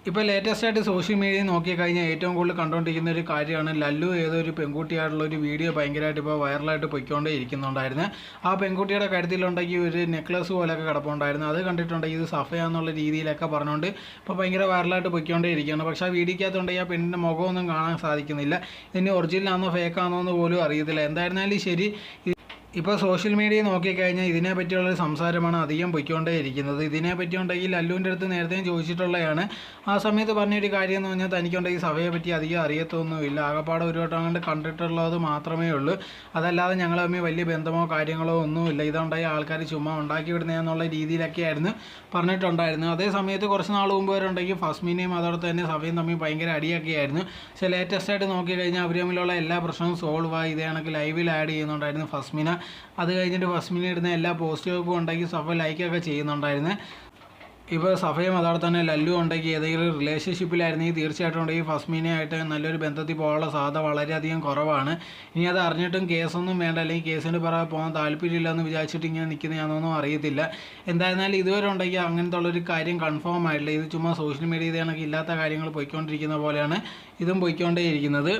ഇപ്പോൾ ലേറ്റസ്റ്റ് ആയിട്ട് social media നോക്കിക്കഴിഞ്ഞാൽ ഏറ്റവും കൂടുതൽ കണ്ടുകൊണ്ടിരിക്കുന്ന ഒരു കാര്യമാണ് ലല്ലു ഏതോ ഒരു പെൺകുട്ടിയായിട്ടുള്ള ഒരു വീഡിയോ ഭയങ്കരമായിട്ട് ഇപ്പോൾ വൈറലായിട്ട് പൊയ്ക്കൊണ്ടേ ഇരിക്കുന്നുണ്ടായിരുന്നു. ആ പെൺകുട്ടിയുടെ കഴുത്തിലുണ്ടെങ്കിൽ ഒരു നെക്ലസ് പോലെയൊക്കെ കിടപ്പുണ്ടായിരുന്നു. അത് കണ്ടിട്ടുണ്ടെങ്കിൽ ഇത് സഫയാന്നുള്ള രീതിയിലൊക്കെ പറഞ്ഞുകൊണ്ട് ഇപ്പോൾ ഭയങ്കര വൈറലായിട്ട് പൊയ്ക്കൊണ്ടേ ഇരിക്കുകയാണ്. പക്ഷേ ആ വീഡിയോക്കകത്തുണ്ടെങ്കിൽ ആ പെണ്ണിൻ്റെ മുഖമൊന്നും കാണാൻ സാധിക്കുന്നില്ല. ഇതിന് ഒറിജിനലാണോ ഫേക്കാണോ എന്ന് പോലും അറിയത്തില്ല. എന്തായിരുന്നാലും ശരി, ഇപ്പോൾ സോഷ്യൽ മീഡിയ നോക്കിക്കഴിഞ്ഞാൽ ഇതിനെ പറ്റിയുള്ളൊരു സംസാരമാണ് അധികം പൊയ്ക്കൊണ്ടേ ഇരിക്കുന്നത്. ഇതിനെ പറ്റിയുണ്ടെങ്കിൽ ലല്ലുവിൻ്റെ അടുത്ത് നേരത്തെയും ചോദിച്ചിട്ടുള്ളതാണ്. ആ സമയത്ത് പറഞ്ഞൊരു കാര്യം എന്ന് പറഞ്ഞാൽ തനിക്കുണ്ടെങ്കിൽ സഭയെ പറ്റി അധികം അറിയത്തൊന്നുമില്ല, ആകപ്പാടെ ഒരു വട്ടം കണ്ട് കണ്ടിട്ടുള്ളത് മാത്രമേ ഉള്ളൂ, അതല്ലാതെ ഞങ്ങൾ തമ്മിൽ വലിയ ബന്ധമോ കാര്യങ്ങളോ ഒന്നുമില്ല, ഇതുണ്ടായി ആൾക്കാർ ചുമ്മാ ഉണ്ടാക്കി വിടുന്നതെന്നുള്ള രീതിയിലൊക്കെയായിരുന്നു പറഞ്ഞിട്ടുണ്ടായിരുന്നു. അതേ സമയത്ത് കുറച്ച് നാൾ മുമ്പ് വരെ ഉണ്ടെങ്കിൽ ഫസ്മിനെയും അതോടൊപ്പം തന്നെ സഭയും തമ്മിൽ ഭയങ്കര അടിയൊക്കെ ആയിരുന്നു. പക്ഷേ ലേറ്റസ്റ്റ് ആയിട്ട് നോക്കിക്കഴിഞ്ഞാൽ അവർ തമ്മിലുള്ള എല്ലാ പ്രശ്നവും സോൾവ് ആയി. ഇതേ കണക്ക് ലൈവിൽ ആഡ് ചെയ്യുന്നുണ്ടായിരുന്നു ഫസ്മിന. അത് കഴിഞ്ഞിട്ട് ഫസ്മിനെ ഇടുന്ന എല്ലാ പോസ്റ്റുകൾക്കും ഉണ്ടെങ്കിൽ സഫ ലൈക്കൊക്കെ ചെയ്യുന്നുണ്ടായിരുന്നു. ഇപ്പോൾ സഫയും അതോടെ തന്നെ ലല്ലു ഉണ്ടെങ്കിൽ ഏതെങ്കിലും റിലേഷൻഷിപ്പിലായിരുന്നെങ്കിൽ തീർച്ചയായിട്ടും ഉണ്ടെങ്കിൽ ഫസ്മിനെയായിട്ട് നല്ലൊരു ബന്ധത്തിൽ പോകാനുള്ള സാധ്യത വളരെയധികം കുറവാണ്. ഇനി അത് അറിഞ്ഞിട്ടും കേസൊന്നും വേണ്ട, അല്ലെങ്കിൽ കേസിന് പുറകെ പോകാൻ താല്പര്യമില്ല എന്ന് വിചാരിച്ചിട്ട് ഇങ്ങനെ നിൽക്കുന്നതാണെന്നൊന്നും അറിയത്തില്ല. എന്തായിരുന്നാലും ഇതുവരെ ഉണ്ടെങ്കിൽ അങ്ങനത്തെ ഉള്ളൊരു കാര്യം കൺഫേം ആയിട്ടില്ല. ഇത് ചുമ്മാ സോഷ്യൽ മീഡിയയിൽ കണക്ക് ഇല്ലാത്ത കാര്യങ്ങൾ പോയിക്കൊണ്ടിരിക്കുന്ന പോലെയാണ് ഇതും പോയിക്കൊണ്ടേയിരിക്കുന്നത്.